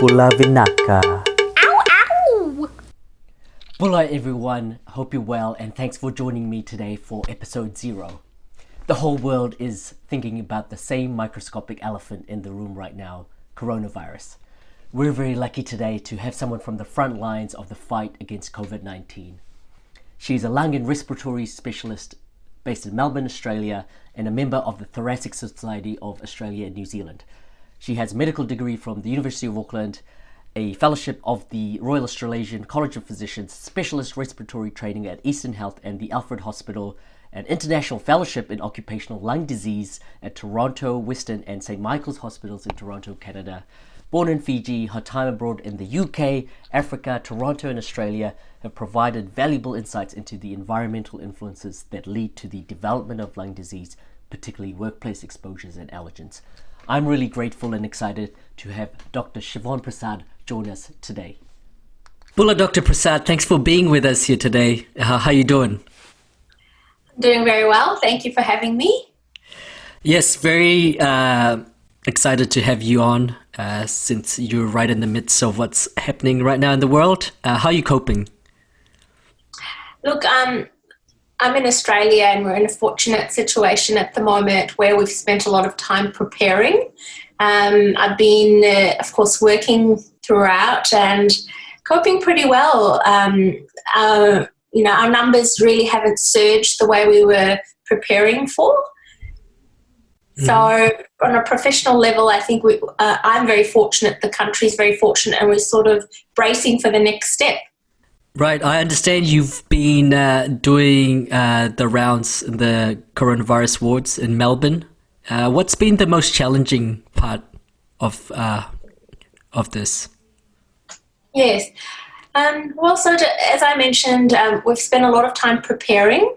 Pula Vinaka. Ow, ow! Hello everyone, hope you're well and thanks for joining me today for episode 0. The whole world is thinking about the same microscopic elephant in the room right now, coronavirus. We're very lucky today to have someone from the front lines of the fight against COVID-19. She's a lung and respiratory specialist based in Melbourne, Australia, and a member of the Thoracic Society of Australia and New Zealand. She has a medical degree from the University of Auckland, a fellowship of the Royal Australasian College of Physicians, specialist respiratory training at Eastern Health and the Alfred Hospital, an international fellowship in occupational lung disease at Toronto, Western and St. Michael's Hospitals in Toronto, Canada. Born in Fiji, her time abroad in the UK, Africa, Toronto and Australia have provided valuable insights into the environmental influences that lead to the development of lung disease, particularly workplace exposures and allergens. I'm really grateful and excited to have Dr. Shivonne Prasad join us today. Bula, Dr. Prasad, thanks for being with us here today. How are you doing? Doing very well. Thank you for having me. Yes, very excited to have you on since you're right in the midst of what's happening right now in the world. How are you coping? Look, I'm in Australia and we're in a fortunate situation at the moment where we've spent a lot of time preparing. I've been, of course, working throughout and coping pretty well. Our numbers really haven't surged the way we were preparing for. Mm-hmm. So on a professional level, I think I'm very fortunate, the country's very fortunate, and we're sort of bracing for the next step. Right. I understand you've been doing the rounds in the coronavirus wards in Melbourne. What's been the most challenging part of this? Yes. As I mentioned, we've spent a lot of time preparing.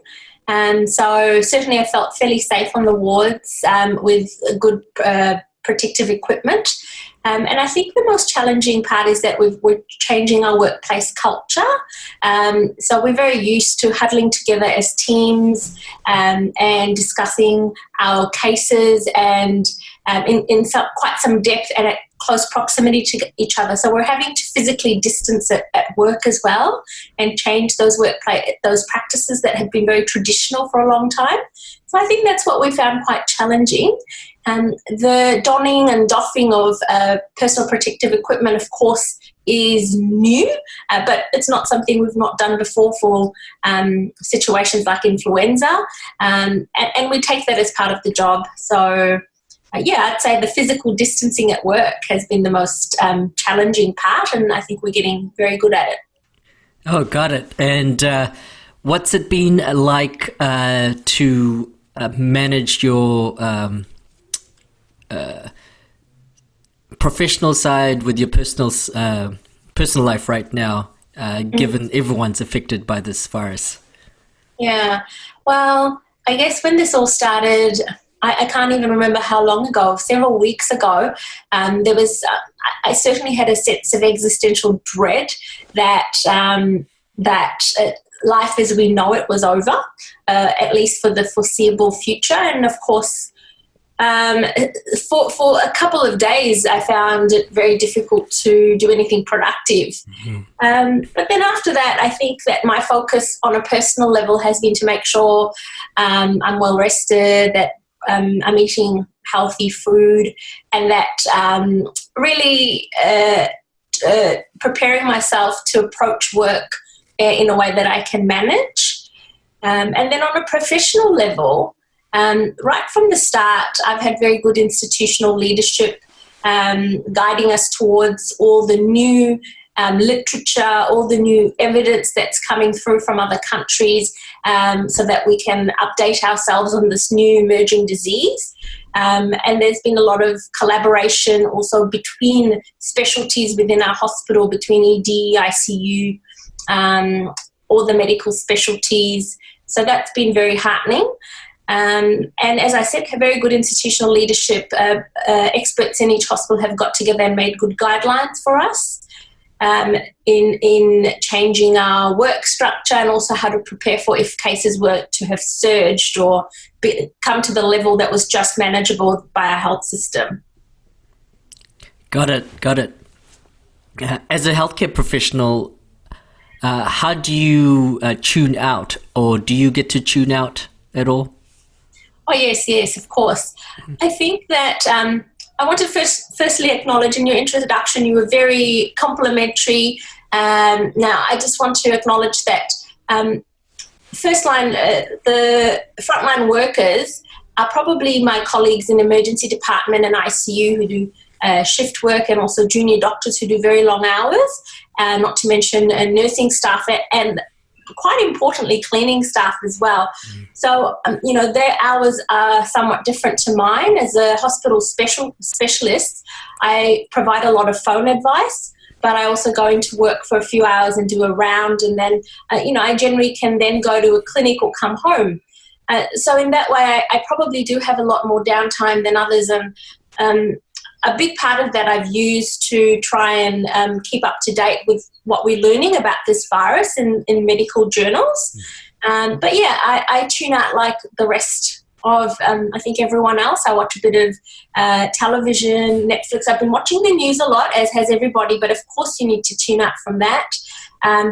So certainly I felt fairly safe on the wards with good protective equipment. And I think the most challenging part is that we're changing our workplace culture. So we're very used to huddling together as teams and discussing our cases and in quite some depth and at close proximity to each other. So we're having to physically distance it at work as well and change those practices that have been very traditional for a long time. So I think that's what we found quite challenging. The donning and doffing of personal protective equipment, of course, is new, but it's not something we've not done before for situations like influenza, and we take that as part of the job. So, I'd say the physical distancing at work has been the most challenging part, and I think we're getting very good at it. Oh, got it. And what's it been like to manage your professional side with your personal life right now, given everyone's affected by this virus? Yeah, well, I guess when this all started, I can't even remember how long ago, several weeks ago, I certainly had a sense of existential dread that life as we know it was over, at least for the foreseeable future. And of course, for a couple of days, I found it very difficult to do anything productive. Mm-hmm. But then after that, I think that my focus on a personal level has been to make sure I'm well rested, that I'm eating healthy food, and that really preparing myself to approach work in a way that I can manage. And then on a professional level, right from the start, I've had very good institutional leadership guiding us towards all the new literature, all the new evidence that's coming through from other countries, so that we can update ourselves on this new emerging disease. And there's been a lot of collaboration also between specialties within our hospital, between ED, ICU, all the medical specialties. So that's been very heartening. And as I said, have very good institutional leadership. Experts in each hospital have got together and made good guidelines for us in changing our work structure and also how to prepare for if cases were to have surged or come to the level that was just manageable by our health system. Got it. As a healthcare professional, how do you tune out, or do you get to tune out at all? Oh, yes, yes, of course. I think that I want to firstly acknowledge in your introduction you were very complimentary. Now, I just want to acknowledge that the frontline workers are probably my colleagues in emergency department and ICU who do shift work, and also junior doctors who do very long hours, not to mention nursing staff and quite importantly cleaning staff as well. So, their hours are somewhat different to mine. As a hospital specialist, I provide a lot of phone advice, but I also go into work for a few hours and do a round, and then, I generally can then go to a clinic or come home. So in that way, I probably do have a lot more downtime than others, and a big part of that I've used to try and keep up to date with what we're learning about this virus in medical journals. But yeah, I tune out like the rest of, I think, everyone else. I watch a bit of television, Netflix. I've been watching the news a lot, as has everybody, but of course you need to tune out from that.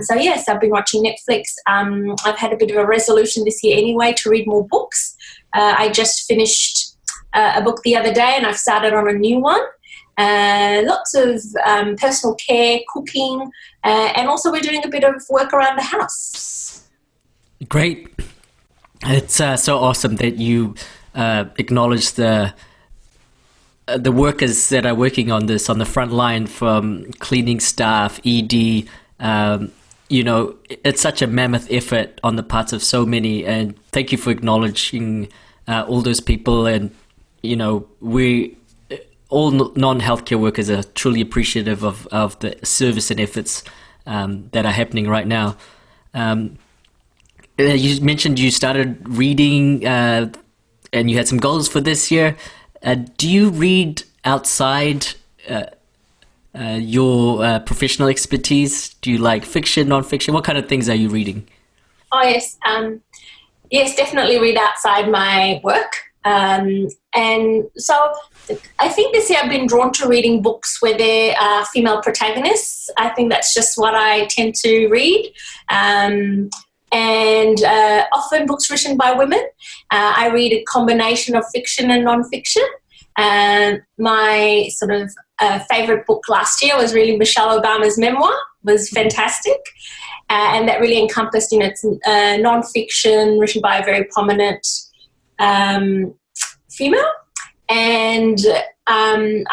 So yes, I've been watching Netflix. I've had a bit of a resolution this year anyway to read more books. I just finished a book the other day, and I've started on a new one. Lots of personal care, cooking, and also we're doing a bit of work around the house. Great. It's so awesome that you acknowledge the workers that are working on this on the front line, from cleaning staff, ED. It's such a mammoth effort on the parts of so many, and thank you for acknowledging all those people. And we all non-healthcare workers are truly appreciative of the service and efforts that are happening right now. You mentioned you started reading and you had some goals for this year. Do you read outside your professional expertise? Do you like fiction, non-fiction? What kind of things are you reading? Oh, yes. Yes, definitely read outside my work. And so I think this year I've been drawn to reading books where there are female protagonists. I think that's just what I tend to read. And often books written by women. I read a combination of fiction and non-fiction. My sort of favourite book last year was really Michelle Obama's memoir. It was fantastic. And that really encompassed, it's non-fiction written by a very prominent female. And I'm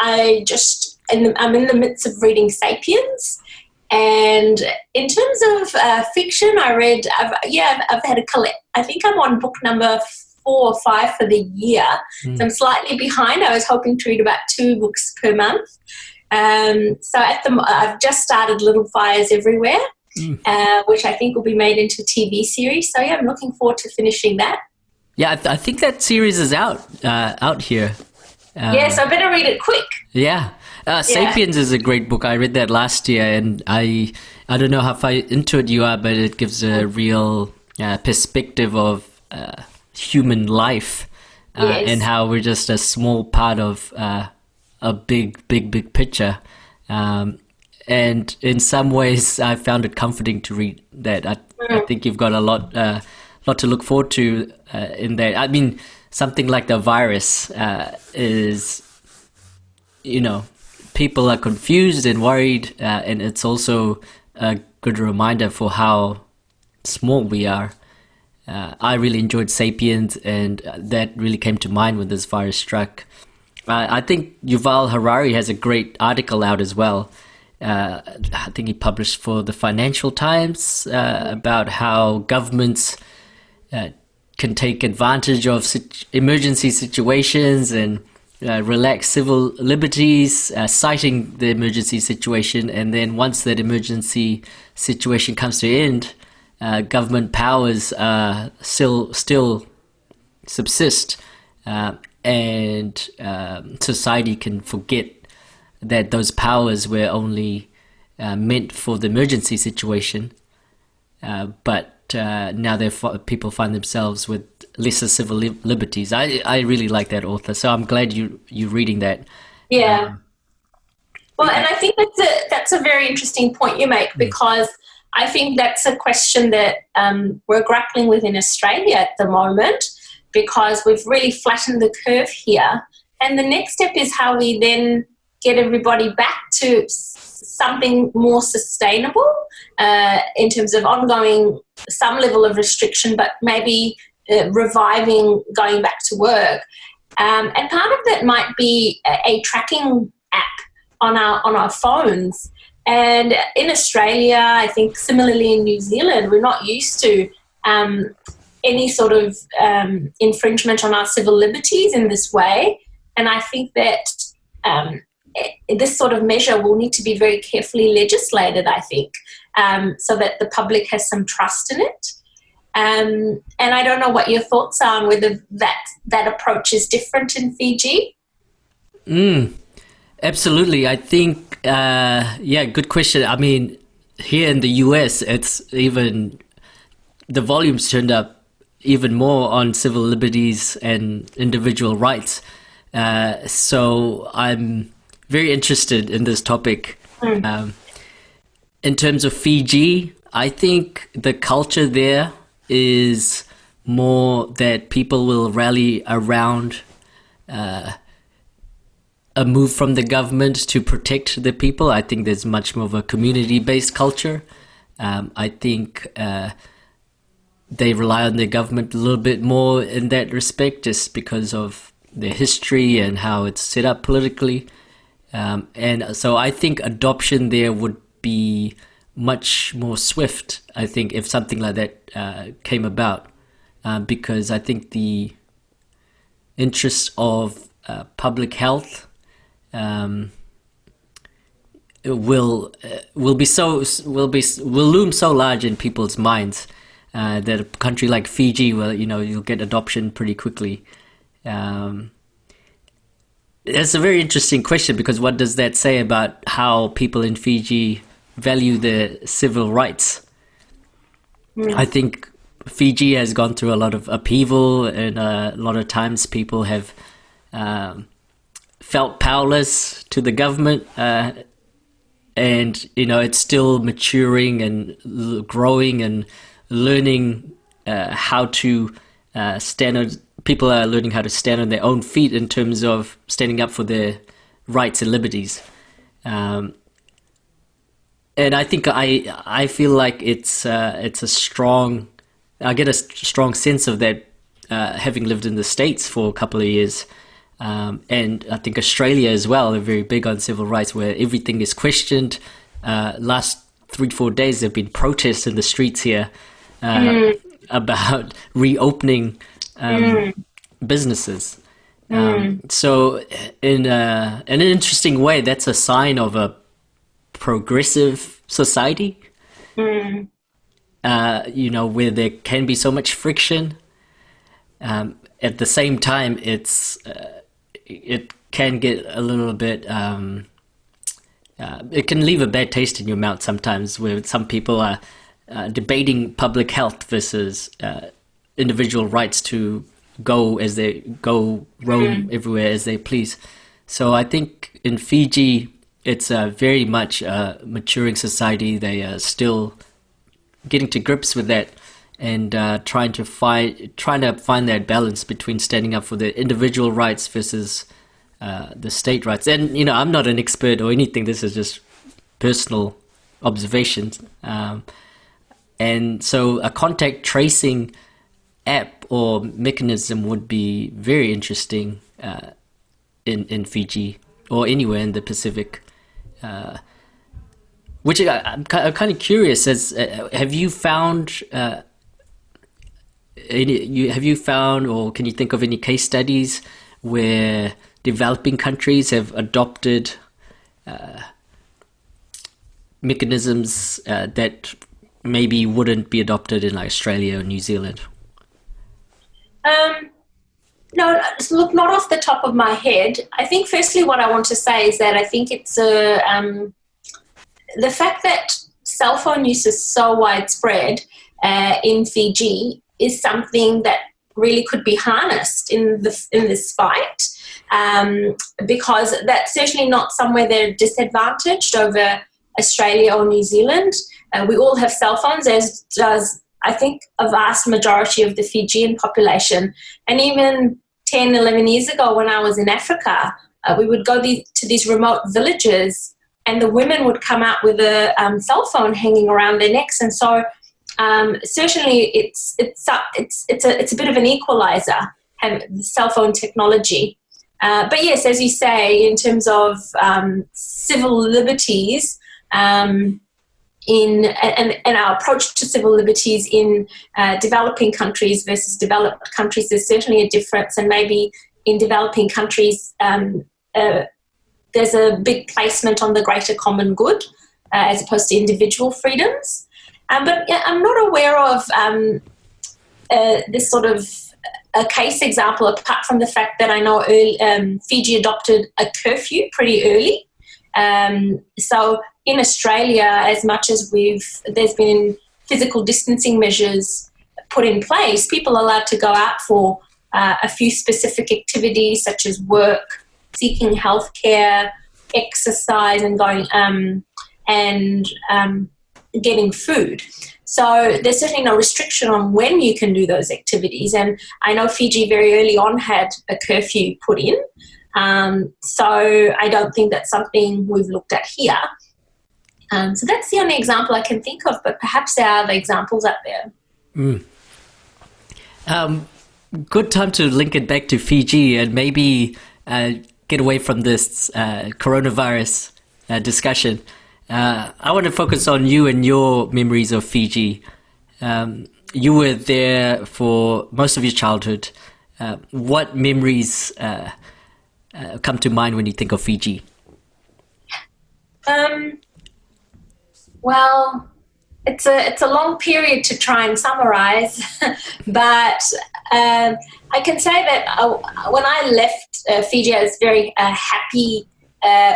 in the midst of reading *Sapiens*. And in terms of fiction, I've had I think I'm on book number 4 or 5 for the year. So I'm slightly behind. I was hoping to read about 2 books per month. So I've just started Little Fires Everywhere, which I think will be made into a TV series. So yeah, I'm looking forward to finishing that. Yeah, I think that series is out here. Yes, I better read it quick. Yeah. *Sapiens* is a great book. I read that last year, and I don't know how far into it you are, but it gives a real perspective of human life, and how we're just a small part of a big picture. And in some ways, I found it comforting to read that. I think you've got a lot to look forward to in that. I mean, something like the virus is, people are confused and worried, and it's also a good reminder for how small we are. I really enjoyed *Sapiens*, and that really came to mind when this virus struck. I think Yuval Harari has a great article out as well. I think he published for the Financial Times about how governments can take advantage of emergency situations and relax civil liberties, citing the emergency situation, and then once that emergency situation comes to an end, government powers still subsist, and society can forget that those powers were only meant for the emergency situation, but now people find themselves with lesser civil liberties. I really like that author, so I'm glad you're reading that. Yeah. Well, and I think that's that's a very interesting point you make, because I think that's a question that we're grappling with in Australia at the moment, because we've really flattened the curve here. And the next step is how we then get everybody back to something more sustainable in terms of ongoing some level of restriction, but maybe reviving going back to work. And part of that might be a tracking app on our phones. And in Australia, I think similarly in New Zealand, we're not used to any sort of infringement on our civil liberties in this way. And I think that this sort of measure will need to be very carefully legislated, I think, so that the public has some trust in it. And I don't know what your thoughts are on whether that approach is different in Fiji. Absolutely. I think, good question. I mean, here in the US, it's even, the volume's turned up even more on civil liberties and individual rights. So I'm very interested in this topic. In terms of Fiji, I think the culture there is more that people will rally around a move from the government to protect the people. I think there's much more of a community-based culture. I think they rely on the government a little bit more in that respect, just because of their history and how it's set up politically. And so I think adoption there would be much more swift, I think, if something like that came about, because I think the interests of public health will loom so large in people's minds that a country like Fiji, well, you'll get adoption pretty quickly. It's a very interesting question, because what does that say about how people in Fiji value their civil rights? I think Fiji has gone through a lot of upheaval, and a lot of times people have felt powerless to the government, and it's still maturing and growing and learning how to stand. People are learning how to stand on their own feet in terms of standing up for their rights and liberties. And I think I feel like it's a strong. I get a strong sense of that, having lived in the States for a couple of years, and I think Australia as well. They're very big on civil rights, where everything is questioned. Last 3-4 days, there've been protests in the streets here about reopening businesses. So, in an interesting way, that's a sign of a progressive society, where there can be so much friction. At the same time, it can get a little bit, it can leave a bad taste in your mouth sometimes, where some people are debating public health versus individual rights to roam everywhere as they please. So I think in Fiji, it's very much a maturing society. They are still getting to grips with that, and trying to find that balance between standing up for the individual rights versus the state rights. And I'm not an expert or anything. This is just personal observations. And so a contact tracing app or mechanism would be very interesting in Fiji or anywhere in the Pacific. Which I'm kind of curious. Have you found? Or can you think of any case studies where developing countries have adopted mechanisms that maybe wouldn't be adopted in Australia or New Zealand? No, look, not off the top of my head. I think firstly what I want to say is that I think it's the fact that cell phone use is so widespread in Fiji is something that really could be harnessed in this fight, because that's certainly not somewhere they're disadvantaged over Australia or New Zealand. We all have cell phones, as does, I think, a vast majority of the Fijian population. And even 10, 11 years ago when I was in Africa, we would go to these remote villages, and the women would come out with a cell phone hanging around their necks. And so certainly it's a bit of an equalizer, the cell phone technology. But yes, as you say, in terms of civil liberties, and our approach to civil liberties in developing countries versus developed countries, there's certainly a difference. And maybe in developing countries, there's a big placement on the greater common good as opposed to individual freedoms. But I'm not aware of this sort of a case example, apart from the fact that I know Fiji adopted a curfew pretty early. So in Australia, as much as there's been physical distancing measures put in place, people are allowed to go out for a few specific activities such as work, seeking healthcare, exercise, and going getting food. So there's certainly no restriction on when you can do those activities. And I know Fiji very early on had a curfew put in. So I don't think that's something we've looked at here. So that's the only example I can think of, but perhaps there are other examples out there. Good time to link it back to Fiji and maybe get away from this coronavirus discussion. I want to focus on you and your memories of Fiji. You were there for most of your childhood. What memories come to mind when you think of Fiji? Well, it's a long period to try and summarize, but I can say that when I left Fiji, I was very happy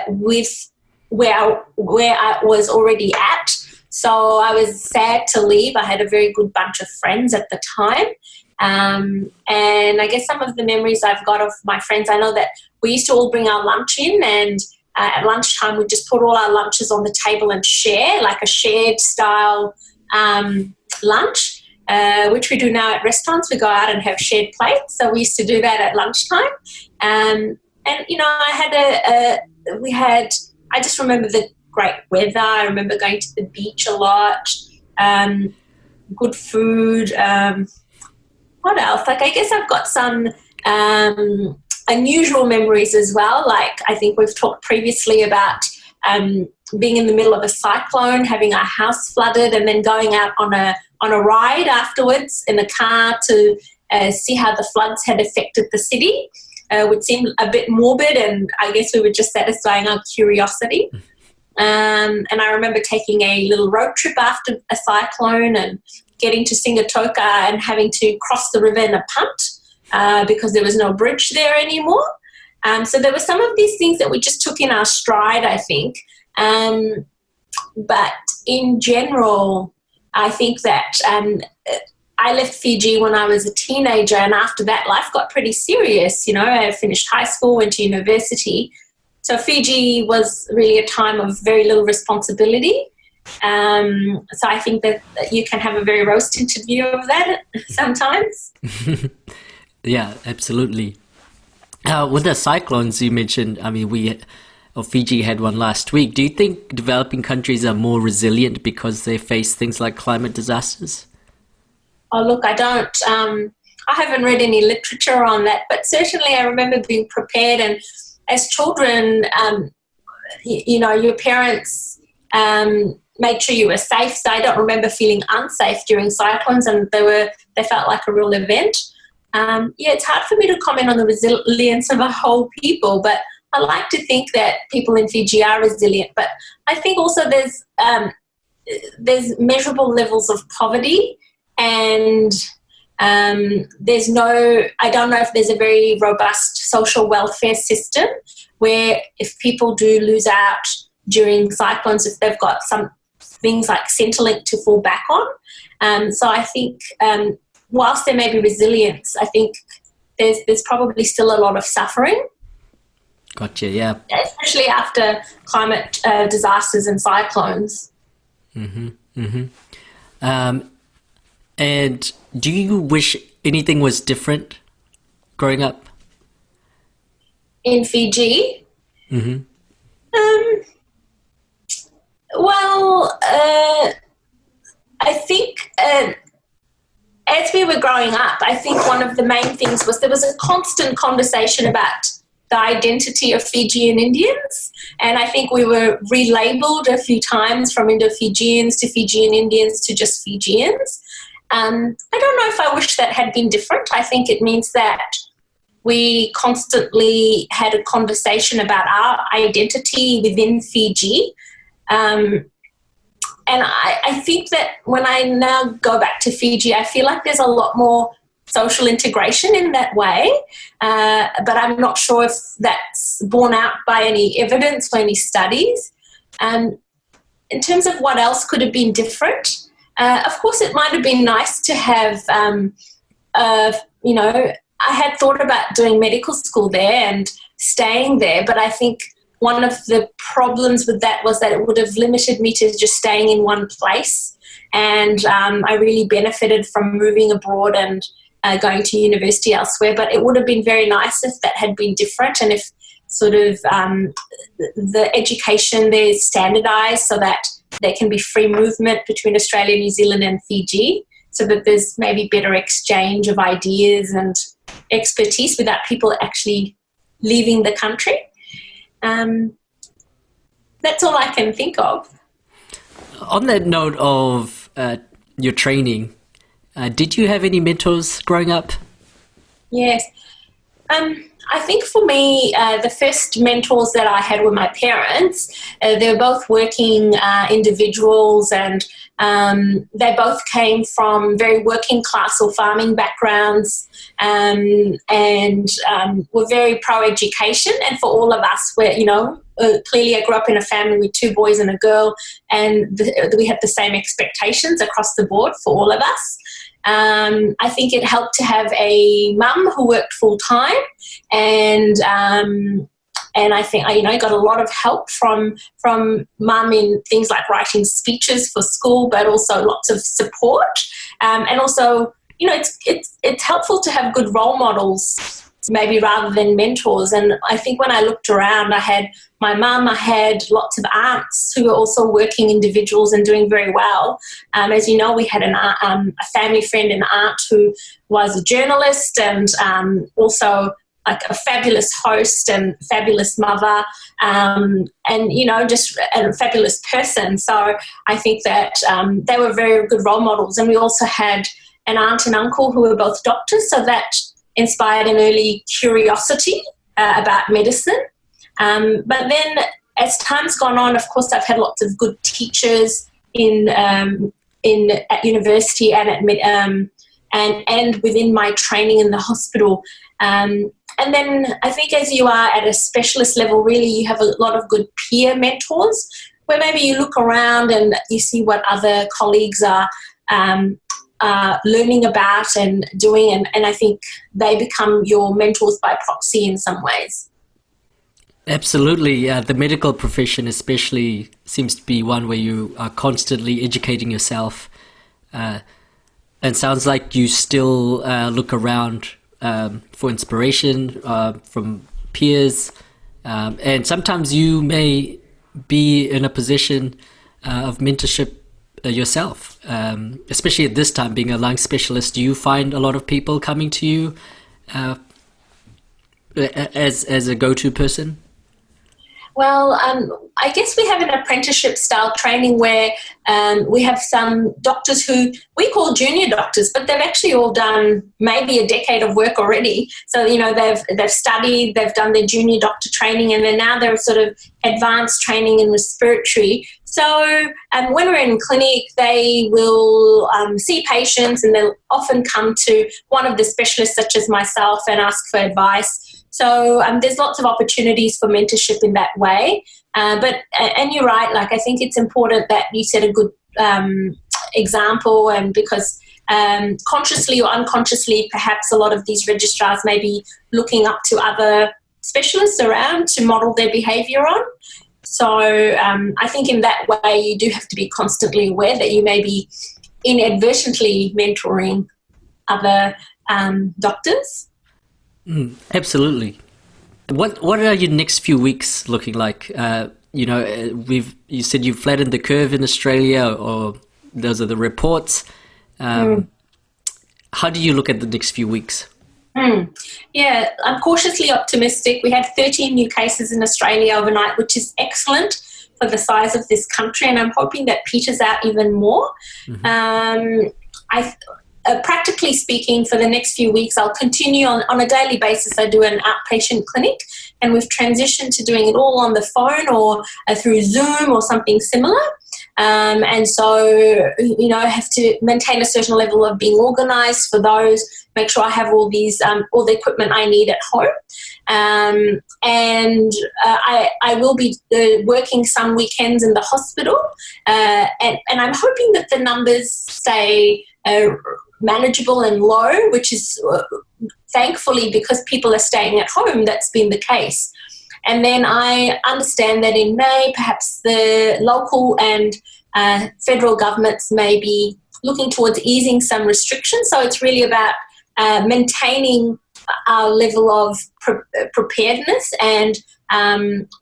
with where I was already at. So I was sad to leave. I had a very good bunch of friends at the time. And I guess some of the memories I've got of my friends, I know that we used to all bring our lunch in, and at lunchtime we'd just put all our lunches on the table and share, like a shared style lunch, which we do now at restaurants. We go out and have shared plates. So we used to do that at lunchtime. And, you know, I just remember the great weather. I remember going to the beach a lot, good food. What else? Like, I guess I've got some unusual memories as well. Like, I think we've talked previously about being in the middle of a cyclone, having our house flooded, and then going out on a ride afterwards in a car to see how the floods had affected the city. Would seem a bit morbid, and I guess we were just satisfying our curiosity. And I remember taking a little road trip after a cyclone and getting to Singatoka and having to cross the river in a punt because there was no bridge there anymore. So there were some of these things that we just took in our stride, I think. But in general, I think that I left Fiji when I was a teenager, and after that, life got pretty serious. You know, I finished high school, went to university. So Fiji was really a time of very little responsibility. So I think that you can have a very rose-tinted view of that sometimes. Yeah, absolutely. With the cyclones you mentioned, I mean, Fiji had one last week. Do you think developing countries are more resilient because they face things like climate disasters? Oh, look, I haven't read any literature on that, but certainly I remember being prepared. And as children, you know, your parents made sure you were safe. So I don't remember feeling unsafe during cyclones, and they felt like a real event. Yeah, it's hard for me to comment on the resilience of a whole people, but I like to think that people in Fiji are resilient. But I think also there's measurable levels of poverty. And I don't know if there's a very robust social welfare system where if people do lose out during cyclones, if they've got some things like Centrelink to fall back on. So I think whilst there may be resilience, I think there's probably still a lot of suffering. Gotcha. Yeah. especially after climate disasters and cyclones. Um, and do you wish anything was different growing up? In Fiji, Mm-hmm. um, well, I think as we were growing up, I think one of the main things was there was a constant conversation about the identity of Fijian Indians. And I think we were relabeled a few times from Indo-Fijians to Fijian Indians to just Fijians. I don't know if I wish that had been different. I think it means that we constantly had a conversation about our identity within Fiji. And I think that when I now go back to Fiji, I feel like there's a lot more social integration in that way, but I'm not sure if that's borne out by any evidence or any studies. In terms of what else could have been different, of course it might have been nice to have, I had thought about doing medical school there and staying there, but I think one of the problems with that was that it would have limited me to just staying in one place. And I really benefited from moving abroad and going to university elsewhere. But it would have been very nice if that had been different and if sort of the education there is standardised so that there can be free movement between Australia, New Zealand and Fiji, so that there's maybe better exchange of ideas and expertise without people actually leaving the country. That's all I can think of. On that note of your training, did you have any mentors growing up? Yes. I think for me, the first mentors that I had were my parents. They were both working individuals, and they both came from very working class or farming backgrounds, and were very pro-education. And for all of us, clearly I grew up in a family with 2 boys and a girl, and we had the same expectations across the board for all of us. I think it helped to have a mum who worked full time, and I think I got a lot of help from mum in things like writing speeches for school, but also lots of support, and also it's helpful to have good role models maybe rather than mentors. And I think when I looked around, I had my mum, I had lots of aunts who were also working individuals and doing very well. As you know, we had a family friend, an aunt who was a journalist and also like a fabulous host and fabulous mother, and just a fabulous person. So I think that they were very good role models. And we also had an aunt and uncle who were both doctors, so that inspired an early curiosity about medicine. But then as time's gone on, of course, I've had lots of good teachers at university and and within my training in the hospital. And then I think as you are at a specialist level, really you have a lot of good peer mentors where maybe you look around and you see what other colleagues are learning about and doing, and I think they become your mentors by proxy in some ways. Absolutely. The medical profession especially seems to be one where you are constantly educating yourself, and sounds like you still look around for inspiration from peers, and sometimes you may be in a position of mentorship yourself, especially at this time being a lung specialist. Do you find a lot of people coming to you as a go-to person? Well, I guess we have an apprenticeship style training where we have some doctors who we call junior doctors, but they've actually all done maybe a decade of work already. So, they've studied, they've done their junior doctor training, and then now they're sort of advanced training in respiratory. So when we're in clinic, they will see patients, and they'll often come to one of the specialists such as myself and ask for advice. So there's lots of opportunities for mentorship in that way. And you're right, like I think it's important that you set a good example, and because consciously or unconsciously, perhaps a lot of these registrars may be looking up to other specialists around to model their behaviour on. So I think in that way you do have to be constantly aware that you may be inadvertently mentoring other doctors. Absolutely. What are your next few weeks looking like? You said you've flattened the curve in Australia, or those are the reports. How do you look at the next few weeks? Yeah, I'm cautiously optimistic. We had 13 new cases in Australia overnight, which is excellent for the size of this country, and I'm hoping that peters out even more. Practically speaking, for the next few weeks, I'll continue on a daily basis. I do an outpatient clinic, and we've transitioned to doing it all on the phone or through Zoom or something similar. And so, I have to maintain a certain level of being organised for those, make sure I have all the equipment I need at home. I will be working some weekends in the hospital, and I'm hoping that the numbers stay manageable and low, which is thankfully because people are staying at home, that's been the case. And then I understand that in May, perhaps the local and federal governments may be looking towards easing some restrictions. So it's really about maintaining our level of preparedness and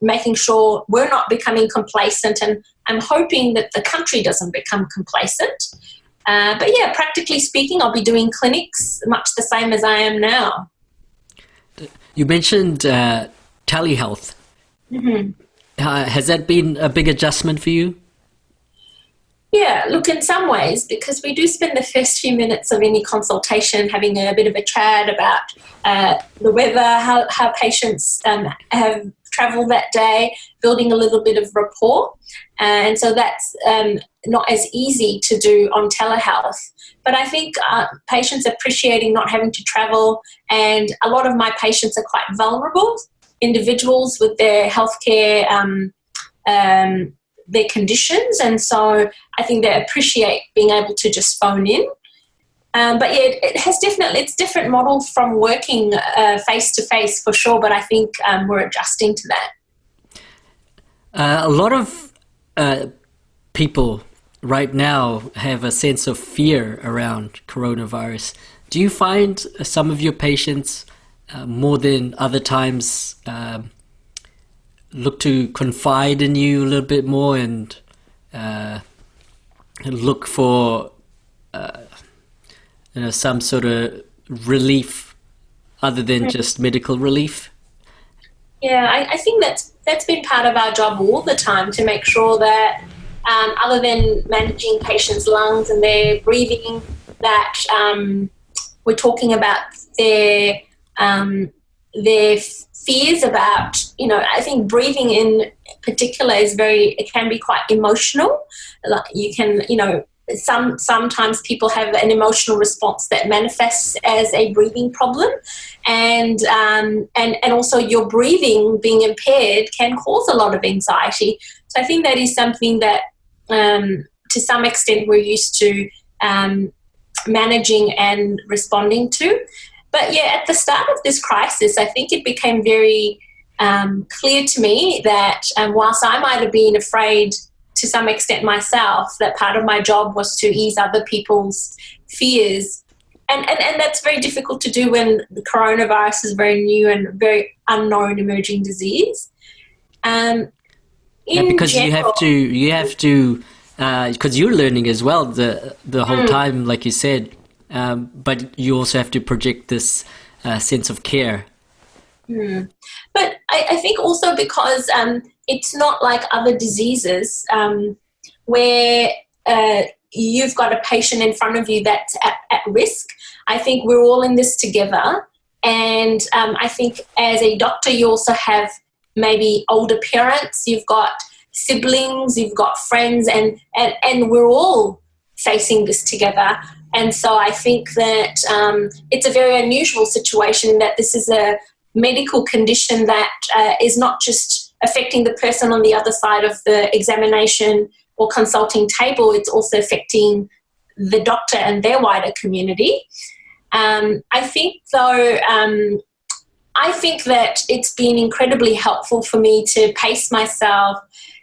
making sure we're not becoming complacent. And I'm hoping that the country doesn't become complacent. But yeah, practically speaking, I'll be doing clinics much the same as I am now. You mentioned telehealth. Has that been a big adjustment for you? Yeah, look, in some ways, because we do spend the first few minutes of any consultation having a bit of a chat about the weather, how patients have travelled that day, building a little bit of rapport. And so that's not as easy to do on telehealth. But I think patients appreciating not having to travel, and a lot of my patients are quite vulnerable individuals with their healthcare their conditions, and so I think they appreciate being able to just phone in. But yeah, it's different model from working face to face for sure, but I think we're adjusting to that. A lot of people right now have a sense of fear around coronavirus. Do you find some of your patients more than other times look to confide in you a little bit more and look for some sort of relief other than just medical relief? Yeah, I think that's been part of our job all the time, to make sure that other than managing patients' lungs and their breathing, that we're talking about their fears about, I think breathing in particular it can be quite emotional. Like you can, sometimes people have an emotional response that manifests as a breathing problem, and also your breathing being impaired can cause a lot of anxiety. So I think that is something that to some extent we're used to managing and responding to. But yeah, at the start of this crisis, I think it became very clear to me that whilst I might have been afraid to some extent myself, that part of my job was to ease other people's fears. And that's very difficult to do when the coronavirus is very new and very unknown emerging disease. Because you have to, because you're learning as well the whole time, like you said. But you also have to project this sense of care. But I think also because it's not like other diseases where you've got a patient in front of you that's at risk. I think we're all in this together. And I think as a doctor, you also have maybe older parents, you've got siblings, you've got friends, and we're all facing this together. And so I think that it's a very unusual situation in that this is a medical condition that is not just affecting the person on the other side of the examination or consulting table, it's also affecting the doctor and their wider community. I think, though, I think that it's been incredibly helpful for me to pace myself.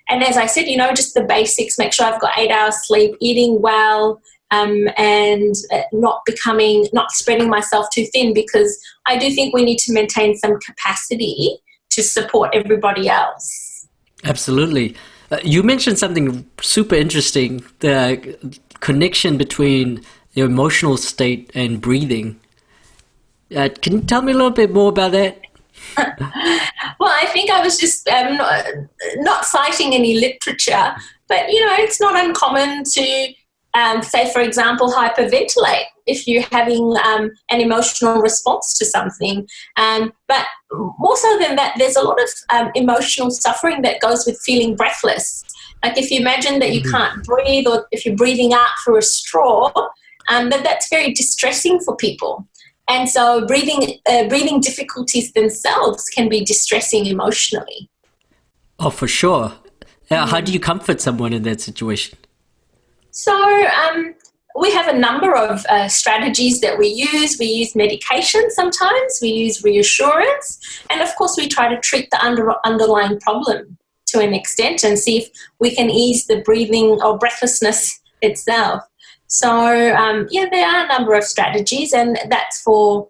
And as I said, just the basics, make sure I've got 8 hours sleep, eating well, and not spreading myself too thin, because I do think we need to maintain some capacity to support everybody else. Absolutely. You mentioned something super interesting, the connection between your emotional state and breathing. Can you tell me a little bit more about that? Well, I think I was just not citing any literature, but, it's not uncommon to, say, for example, hyperventilate if you're having an emotional response to something. But more so than that, there's a lot of emotional suffering that goes with feeling breathless. Like if you imagine that you can't breathe, or if you're breathing out through a straw, that's very distressing for people. And so breathing difficulties themselves can be distressing emotionally. Oh, for sure. How do you comfort someone in that situation? So we have a number of strategies that we use. We use medication sometimes. We use reassurance. And, of course, we try to treat the underlying problem to an extent and see if we can ease the breathing or breathlessness itself. So, there are a number of strategies, and that's for,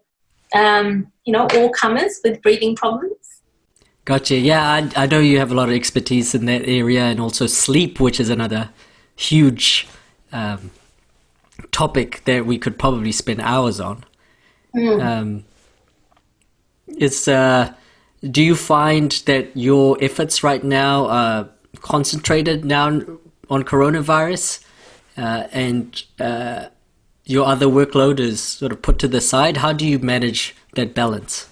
all comers with breathing problems. Gotcha. Yeah, I know you have a lot of expertise in that area, and also sleep, which is another huge topic that we could probably spend hours on. Do you find that your efforts right now are concentrated now on coronavirus? And your other workload is sort of put to the side? How do you manage that balance?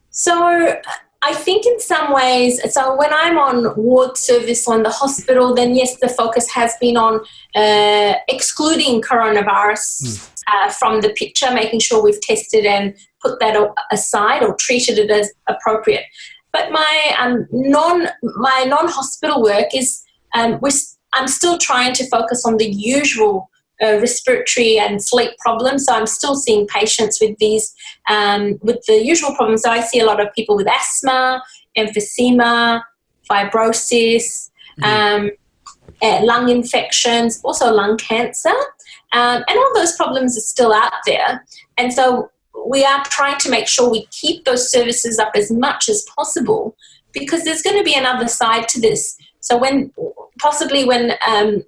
So I think in some ways, so when I'm on ward service on the hospital, then yes, the focus has been on excluding coronavirus from the picture, making sure we've tested and put that aside or treated it as appropriate. But my non-hospital work is I'm still trying to focus on the usual respiratory and sleep problems. So I'm still seeing patients with these, with the usual problems. So I see a lot of people with asthma, emphysema, fibrosis, lung infections, also lung cancer. And all those problems are still out there. And so we are trying to make sure we keep those services up as much as possible, because there's going to be another side to this. So when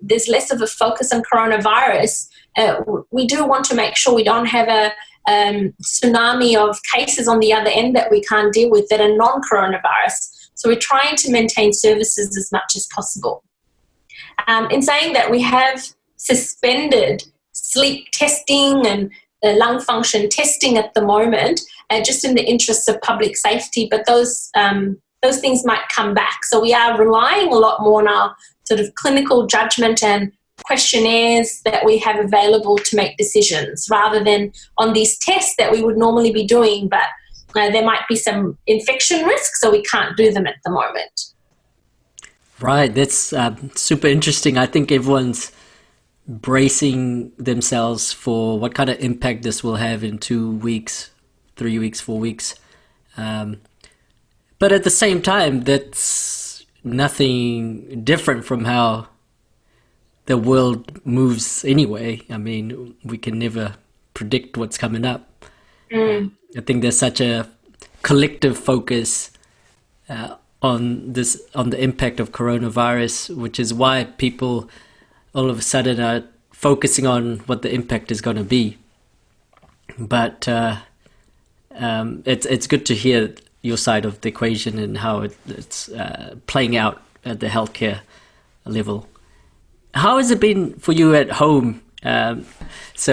there's less of a focus on coronavirus, we do want to make sure we don't have a tsunami of cases on the other end that we can't deal with that are non-coronavirus. So we're trying to maintain services as much as possible. In saying that, we have suspended sleep testing and lung function testing at the moment, just in the interests of public safety, but those things might come back. So we are relying a lot more on our sort of clinical judgment and questionnaires that we have available to make decisions, rather than on these tests that we would normally be doing, but there might be some infection risk, so we can't do them at the moment. Right, that's super interesting. I think everyone's bracing themselves for what kind of impact this will have in 2 weeks, 3 weeks, 4 weeks. But at the same time, that's nothing different from how the world moves anyway. I mean, we can never predict what's coming up. I think there's such a collective focus on the impact of coronavirus, which is why people all of a sudden are focusing on what the impact is going to be. But it's good to hear your side of the equation and how it's playing out at the healthcare level. How has it been for you at home? Is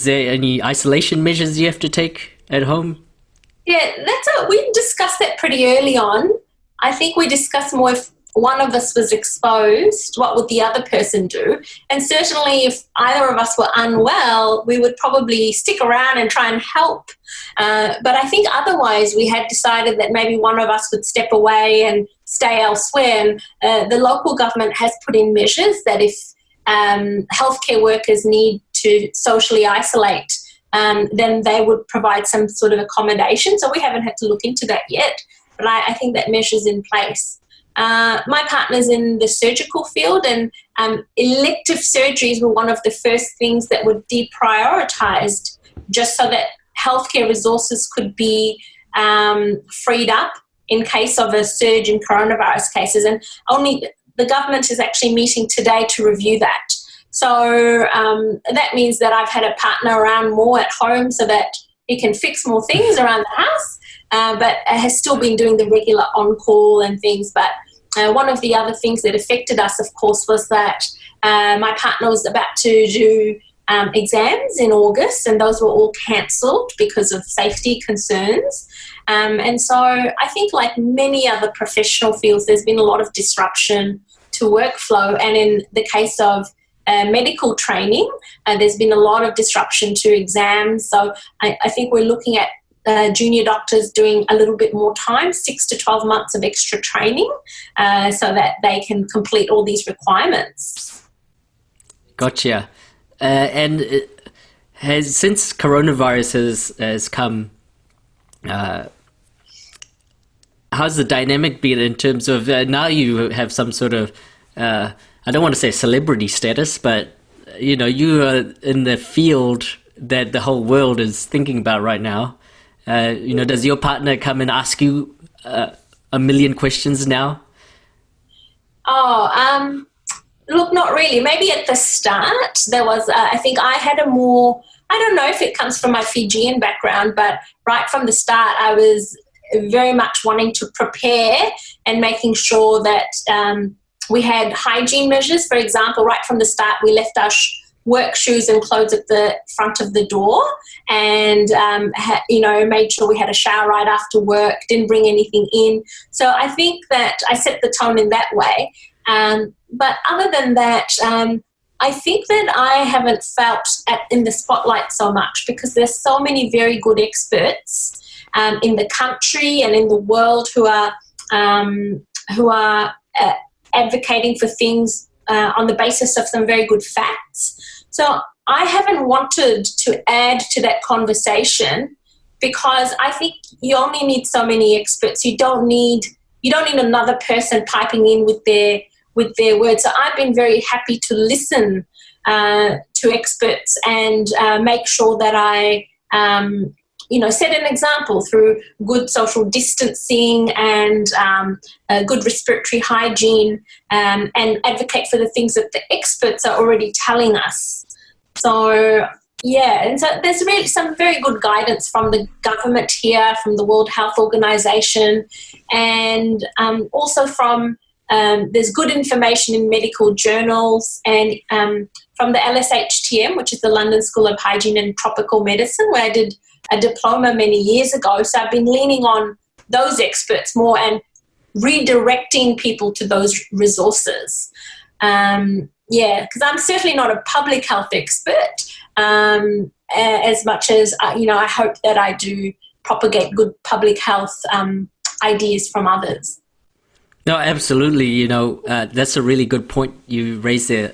there any isolation measures you have to take at home? Yeah, we discussed that pretty early on. I think we discussed more if one of us was exposed, what would the other person do? And certainly if either of us were unwell, we would probably stick around and try and help. But I think otherwise we had decided that maybe one of us would step away and stay elsewhere. And the local government has put in measures that if healthcare workers need to socially isolate then they would provide some sort of accommodation. So we haven't had to look into that yet, but I think that measure's in place. My partner's in the surgical field, and elective surgeries were one of the first things that were deprioritised just so that healthcare resources could be freed up in case of a surge in coronavirus cases. And only the government is actually meeting today to review that. So that means that I've had a partner around more at home so that he can fix more things around the house, but has still been doing the regular on-call and things. But one of the other things that affected us, of course, was that my partner was about to do exams in August, and those were all cancelled because of safety concerns. And so I think, like many other professional fields, there's been a lot of disruption to workflow. And in the case of medical training, there's been a lot of disruption to exams. So I think we're looking at junior doctors doing a little bit more time, 6 to 12 months of extra training, so that they can complete all these requirements. Gotcha. And since coronavirus has come, how's the dynamic been in terms of now you have some sort of, I don't want to say celebrity status, but you are in the field that the whole world is thinking about right now. Does your partner come and ask you a million questions now? Look, not really. Maybe at the start there was, I think I had a more, I don't know if it comes from my Fijian background, but right from the start I was very much wanting to prepare and making sure that we had hygiene measures. For example, right from the start we left our work shoes and clothes at the front of the door, and made sure we had a shower right after work, didn't bring anything in. So I think that I set the tone in that way. But other than that, I think that I haven't felt in the spotlight so much because there's so many very good experts in the country and in the world who are advocating for things on the basis of some very good facts. So I haven't wanted to add to that conversation because I think you only need so many experts. You don't need another person piping in with their words. So I've been very happy to listen to experts and make sure that I set an example through good social distancing and good respiratory hygiene, and advocate for the things that the experts are already telling us. So, yeah, and so there's really some very good guidance from the government here, from the World Health Organization, and also from there's good information in medical journals, and from the LSHTM, which is the London School of Hygiene and Tropical Medicine, where I did a diploma many years ago. So I've been leaning on those experts more and redirecting people to those resources. Because I'm certainly not a public health expert, as much as, I hope that I do propagate good public health ideas from others. No, absolutely. That's a really good point you raised there.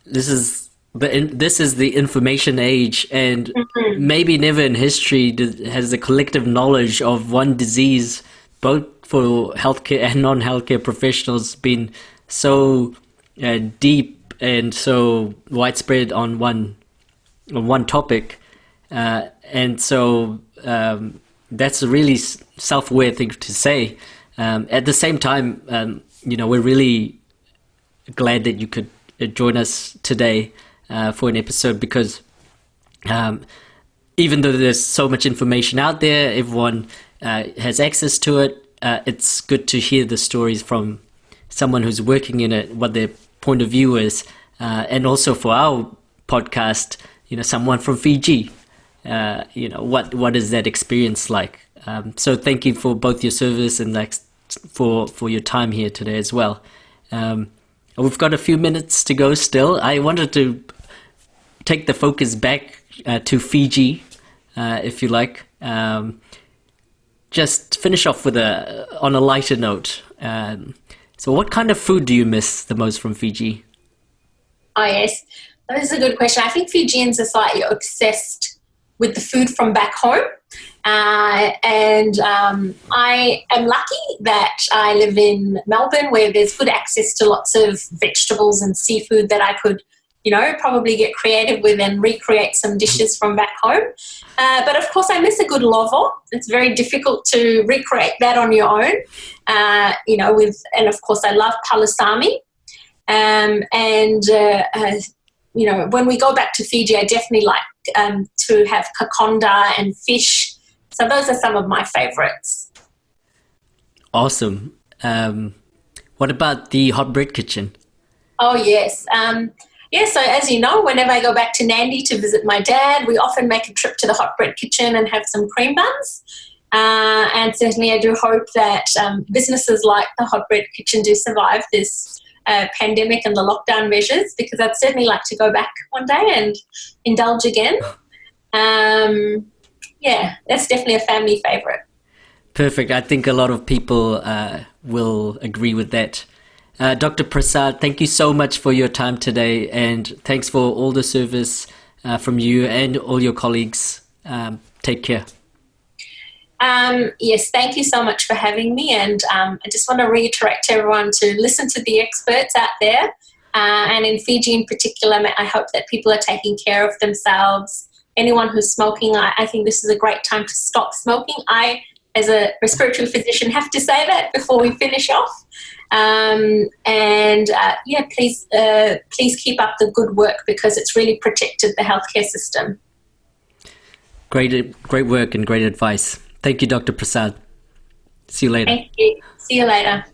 This is the information age, and maybe never in history has the collective knowledge of one disease, both for healthcare and non-healthcare professionals, been so deep and so widespread on one topic, and so that's a really self-aware thing to say. At the same time, we're really glad that you could join us today for an episode, because even though there's so much information out there, everyone has access to it, it's good to hear the stories from someone who's working in it, what their point of view is, and also for our podcast, someone from Fiji, what is that experience like? So thank you for both your service and for your time here today as well. We've got a few minutes to go still. I wanted to take the focus back to Fiji, if you like. Just finish off on a lighter note. So what kind of food do you miss the most from Fiji? Oh, yes. This is a good question. I think Fijians are slightly obsessed with the food from back home. I am lucky that I live in Melbourne, where there's good access to lots of vegetables and seafood that I could, probably get creative with and recreate some dishes from back home. But of course, I miss a good lovo. It's very difficult to recreate that on your own. And of course, I love palusami. When we go back to Fiji, I definitely like to have kakonda and fish. So those are some of my favorites. Awesome. What about the hot bread kitchen? Oh, yes. So as you know, whenever I go back to Nandi to visit my dad, we often make a trip to the hot bread kitchen and have some cream buns. And certainly I do hope that businesses like the hot bread kitchen do survive this pandemic and the lockdown measures, because I'd certainly like to go back one day and indulge again. That's definitely a family favourite. Perfect. I think a lot of people will agree with that. Dr. Prasad, thank you so much for your time today, and thanks for all the service from you and all your colleagues. Take care. Yes, thank you so much for having me, and I just want to reiterate to everyone to listen to the experts out there, and in Fiji in particular, I hope that people are taking care of themselves. Anyone who's smoking, I think this is a great time to stop smoking. I, as a respiratory physician, have to say that before we finish off. Please keep up the good work, because it's really protected the healthcare system. Great work and great advice. Thank you, Dr. Prasad. See you later. Thank you. See you later.